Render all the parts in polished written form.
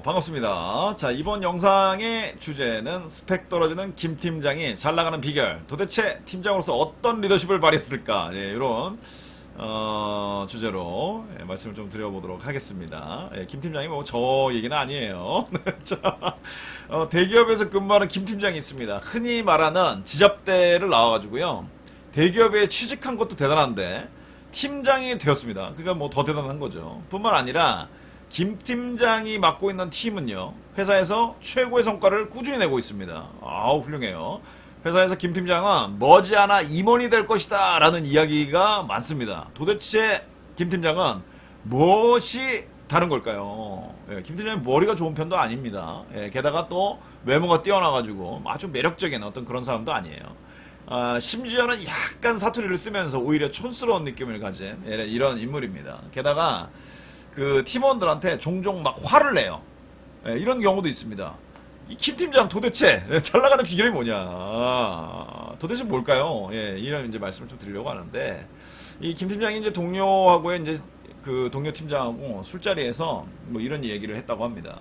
반갑습니다. 자, 이번 영상의 주제는 스펙 떨어지는 김 팀장이 잘 나가는 비결. 도대체 팀장으로서 어떤 리더십을 발휘했을까? 예, 이런 주제로 말씀을 좀 드려보도록 하겠습니다. 예, 김 팀장이 뭐 저 얘기는 아니에요. 자, 대기업에서 근무하는 김 팀장이 있습니다. 흔히 말하는 지잡대를 나와가지고요. 대기업에 취직한 것도 대단한데 팀장이 되었습니다. 그러니까 뭐 더 대단한 거죠. 뿐만 아니라 김 팀장이 맡고 있는 팀은요, 회사에서 최고의 성과를 꾸준히 내고 있습니다. 아우, 훌륭해요. 회사에서 김 팀장은 머지않아 임원이 될 것이다 라는 이야기가 많습니다. 도대체 김 팀장은 무엇이 다른 걸까요? 예, 김 팀장이 머리가 좋은 편도 아닙니다. 예, 게다가 또 외모가 뛰어나가지고 아주 매력적인 어떤 그런 사람도 아니에요. 심지어는 약간 사투리를 쓰면서 오히려 촌스러운 느낌을 가진 이런 인물입니다. 게다가 그 팀원들한테 종종 막 화를 내요. 예, 이런 경우도 있습니다. 이 김 팀장 도대체 잘 나가는 비결이 뭐냐? 도대체 뭘까요? 예, 이런 이제 말씀을 좀 드리려고 하는데, 이 김 팀장이 이제 동료하고의 이제 그 동료 팀장하고 술자리에서 뭐 이런 얘기를 했다고 합니다.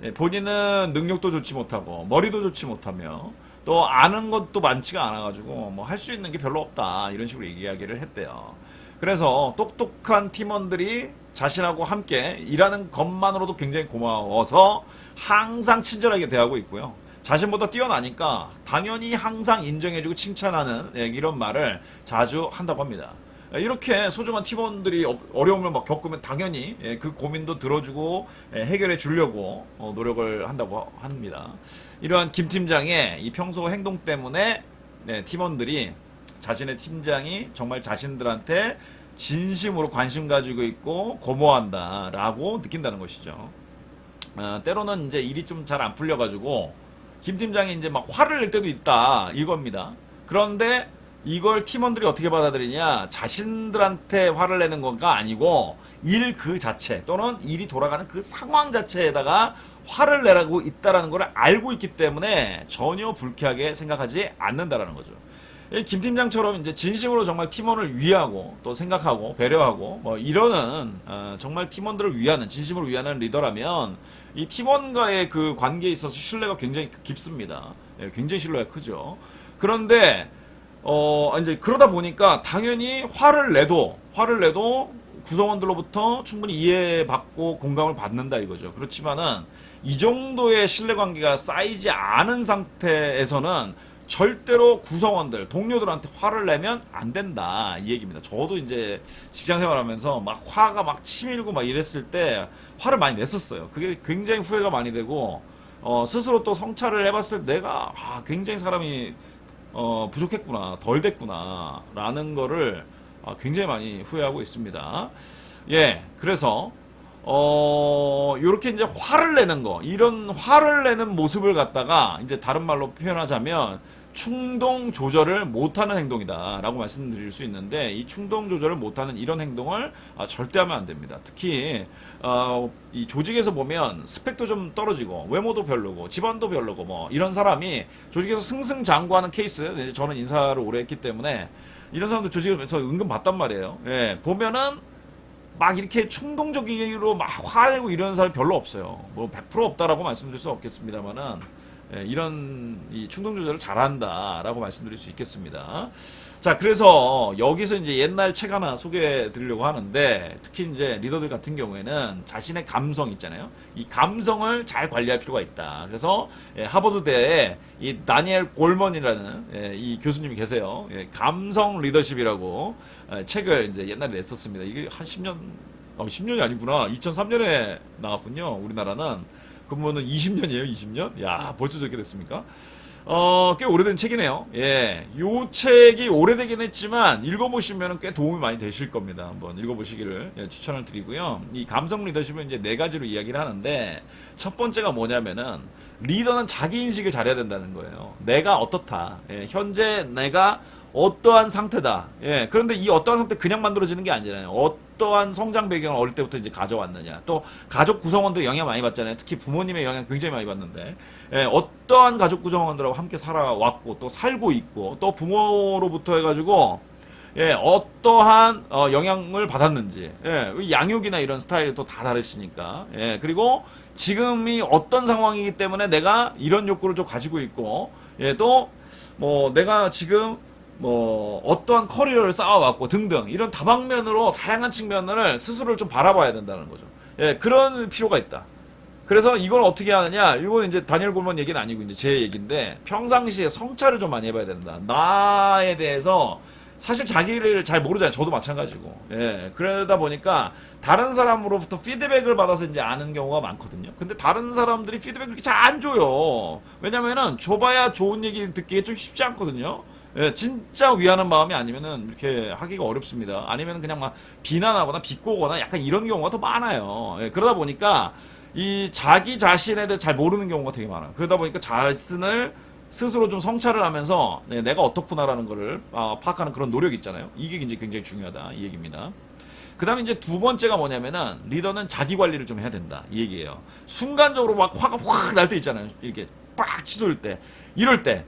예, 본인은 능력도 좋지 못하고 머리도 좋지 못하며 또 아는 것도 많지가 않아가지고 뭐 할 수 있는 게 별로 없다, 이런 식으로 이야기를 했대요. 그래서 똑똑한 팀원들이 자신하고 함께 일하는 것만으로도 굉장히 고마워서 항상 친절하게 대하고 있고요. 자신보다 뛰어나니까 당연히 항상 인정해주고 칭찬하는 이런 말을 자주 한다고 합니다. 이렇게 소중한 팀원들이 어려움을 막 겪으면 당연히 그 고민도 들어주고 해결해 주려고 노력을 한다고 합니다. 이러한 김 팀장의 이 평소 행동 때문에 팀원들이 자신의 팀장이 정말 자신들한테 진심으로 관심 가지고 있고 고마워한다 라고 느낀다는 것이죠. 때로는 이제 일이 좀 잘 안 풀려가지고 김 팀장이 이제 막 화를 낼 때도 있다, 이겁니다. 그런데 이걸 팀원들이 어떻게 받아들이냐, 자신들한테 화를 내는 건가 아니고 일 그 자체 또는 일이 돌아가는 그 상황 자체에다가 화를 내라고 있다라는 걸 알고 있기 때문에 전혀 불쾌하게 생각하지 않는다라는 거죠. 김 팀장처럼 이제 진심으로 정말 팀원을 위하고 또 생각하고 배려하고 뭐 이러는 정말 팀원들을 위하는, 진심으로 위하는 리더라면 이 팀원과의 그 관계에 있어서 신뢰가 굉장히 깊습니다. 예, 굉장히 신뢰가 크죠. 그런데 이제 그러다 보니까 당연히 화를 내도 구성원들로부터 충분히 이해받고 공감을 받는다 이거죠. 그렇지만은 이 정도의 신뢰관계가 쌓이지 않은 상태에서는 절대로 구성원들, 동료들한테 화를 내면 안 된다, 이 얘기입니다. 저도 이제 직장 생활하면서 막 화가 막 치밀고 막 이랬을 때 화를 많이 냈었어요. 그게 굉장히 후회가 많이 되고 스스로 또 성찰을 해봤을 때 내가 굉장히 사람이 부족했구나, 덜 됐구나 라는 거를 굉장히 많이 후회하고 있습니다. 예, 그래서 요렇게 이제 화를 내는 거, 이런 화를 내는 모습을 갖다가 이제 다른 말로 표현하자면 충동 조절을 못하는 행동이다 라고 말씀드릴 수 있는데, 이 충동 조절을 못하는 이런 행동을 절대 하면 안 됩니다. 특히 이 조직에서 보면 스펙도 좀 떨어지고 외모도 별로고 집안도 별로고 뭐 이런 사람이 조직에서 승승장구하는 케이스, 저는 인사를 오래 했기 때문에 이런 사람들 조직에서 은근 봤단 말이에요. 예, 보면은 막 이렇게 충동적으로 막 화내고 이러는 사람이 별로 없어요. 뭐 100% 없다라고 말씀드릴 수 없겠습니다만은, 이런 이 충동 조절을 잘한다라고 말씀드릴 수 있겠습니다. 자, 그래서 여기서 이제 옛날 책 하나 소개해 드리려고 하는데, 특히 이제 리더들 같은 경우에는 자신의 감성 있잖아요. 이 감성을 잘 관리할 필요가 있다. 그래서 하버드대에 이 다니엘 골먼이라는 이 교수님이 계세요. 감성 리더십이라고 책을 이제 옛날에 냈었습니다. 이게 한 10년, 10년이 아니구나. 2003년에 나왔군요. 우리나라는. 그러면은 20년이에요, 20년? 야, 벌써 저렇게 됐습니까? 꽤 오래된 책이네요. 예. 요 책이 오래되긴 했지만, 읽어보시면 꽤 도움이 많이 되실 겁니다. 한번 읽어보시기를 추천을 드리고요. 이 감성 리더십은 이제 네 가지로 이야기를 하는데, 첫 번째가 뭐냐면은, 리더는 자기 인식을 잘해야 된다는 거예요. 내가 어떻다. 예, 현재 내가 어떠한 상태다. 예, 그런데 이 어떠한 상태 그냥 만들어지는 게 아니잖아요. 어떠한 성장 배경을 어릴 때부터 이제 가져왔느냐. 또 가족 구성원들 영향 많이 받잖아요. 특히 부모님의 영향 굉장히 많이 받는데, 예, 어떠한 가족 구성원들하고 함께 살아왔고 또 살고 있고 또 부모로부터 해가지고 어떠한 영향을 받았는지, 양육이나 이런 스타일이 또 다 다르시니까, 그리고 지금이 어떤 상황이기 때문에 내가 이런 욕구를 좀 가지고 있고, 또 뭐 내가 지금 뭐 어떠한 커리어를 쌓아왔고 등등 이런 다방면으로 다양한 측면을 스스로를 좀 바라봐야 된다는 거죠. 그런 필요가 있다. 그래서 이걸 어떻게 하느냐, 이건 이제 다니엘 골먼 얘기는 아니고 이제 제 얘기인데, 평상시에 성찰을 좀 많이 해봐야 된다. 나에 대해서 사실 자기를 잘 모르잖아요. 저도 마찬가지고. 그러다 보니까 다른 사람으로부터 피드백을 받아서 이제 아는 경우가 많거든요. 근데 다른 사람들이 피드백을 그렇게 잘 안 줘요. 왜냐면은 줘봐야 좋은 얘기 듣기에 좀 쉽지 않거든요. 진짜 위하는 마음이 아니면은 이렇게 하기가 어렵습니다. 아니면 그냥 막 비난하거나 비꼬거나 약간 이런 경우가 더 많아요. 그러다 보니까 이 자기 자신에 대해 잘 모르는 경우가 되게 많아요. 그러다 보니까 자신을 스스로 좀 성찰을 하면서 내가 어떻구나라는 거를 파악하는 그런 노력이 있잖아요. 이게 이제 굉장히 중요하다 이 얘기입니다. 그 다음에 이제 두 번째가 뭐냐면은, 리더는 자기 관리를 좀 해야 된다 이 얘기예요. 순간적으로 막 화가 확 날 때 있잖아요. 이렇게 빡 치솟을 때, 이럴 때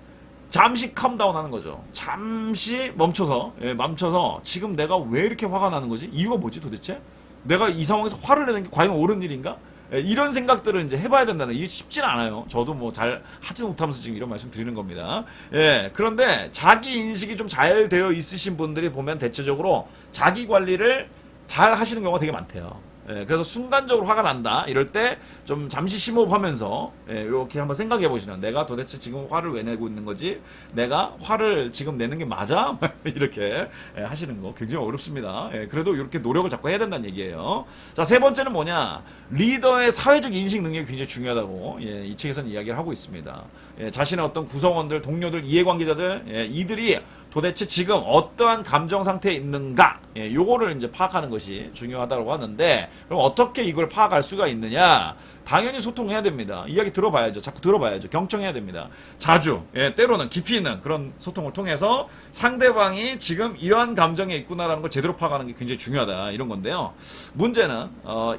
잠시 캄다운 하는 거죠. 잠시 멈춰서 지금 내가 왜 이렇게 화가 나는 거지? 이유가 뭐지 도대체? 내가 이 상황에서 화를 내는 게 과연 옳은 일인가? 이런 생각들을 이제 해봐야 된다는, 이게 쉽진 않아요. 저도 뭐 잘 하지 못하면서 지금 이런 말씀 드리는 겁니다. 그런데 자기 인식이 좀 잘 되어 있으신 분들이 보면 대체적으로 자기 관리를 잘 하시는 경우가 되게 많대요. 그래서 순간적으로 화가 난다 이럴 때 좀 잠시 심호흡하면서 이렇게 한번 생각해 보시면, 내가 도대체 지금 화를 왜 내고 있는 거지? 내가 화를 지금 내는 게 맞아? 이렇게 하시는 거 굉장히 어렵습니다. 그래도 이렇게 노력을 자꾸 해야 된다는 얘기예요. 자, 세 번째는 뭐냐? 리더의 사회적 인식 능력이 굉장히 중요하다고 이 책에서는 이야기를 하고 있습니다. 자신의 어떤 구성원들, 동료들, 이해관계자들, 이들이 도대체 지금 어떠한 감정 상태에 있는가, 요거를 이제 파악하는 것이 중요하다고 하는데, 그럼 어떻게 이걸 파악할 수가 있느냐? 당연히 소통해야 됩니다. 이야기 들어봐야죠. 자꾸 들어봐야죠. 경청해야 됩니다. 자주, 때로는 깊이 있는 그런 소통을 통해서 상대방이 지금 이러한 감정에 있구나라는 걸 제대로 파악하는 게 굉장히 중요하다 이런 건데요. 문제는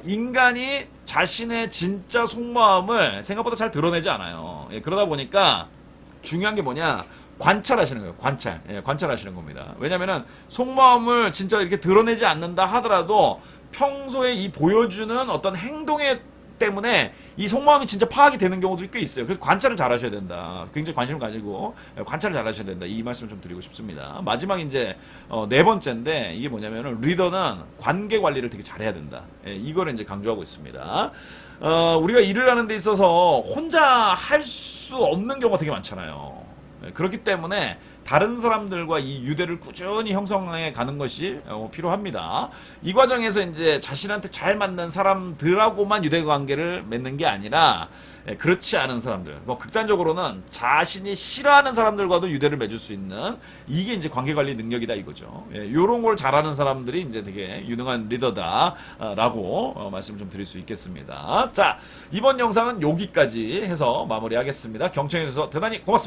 인간이 자신의 진짜 속마음을 생각보다 잘 드러내지 않아요. 그러다 보니까 중요한 게 뭐냐? 관찰하시는 거예요. 관찰하시는 겁니다. 왜냐면은 속마음을 진짜 이렇게 드러내지 않는다 하더라도 평소에 이 보여주는 어떤 행동에 때문에 이 속마음이 진짜 파악이 되는 경우들이 꽤 있어요. 그래서 관찰을 잘 하셔야 된다. 굉장히 관심을 가지고 관찰을 잘 하셔야 된다. 이 말씀을 좀 드리고 싶습니다. 마지막 이제 네 번째인데, 이게 뭐냐면은, 리더는 관계 관리를 되게 잘해야 된다. 이거를 이제 강조하고 있습니다. 우리가 일을 하는 데 있어서 혼자 할 수 없는 경우가 되게 많잖아요. 그렇기 때문에 다른 사람들과 이 유대를 꾸준히 형성해 가는 것이 필요합니다. 이 과정에서 이제 자신한테 잘 맞는 사람들하고만 유대 관계를 맺는 게 아니라, 그렇지 않은 사람들, 뭐 극단적으로는 자신이 싫어하는 사람들과도 유대를 맺을 수 있는, 이게 이제 관계 관리 능력이다 이거죠. 요런 걸 잘하는 사람들이 이제 되게 유능한 리더다라고 말씀을 좀 드릴 수 있겠습니다. 자, 이번 영상은 여기까지 해서 마무리하겠습니다. 경청해 주셔서 대단히 고맙습니다.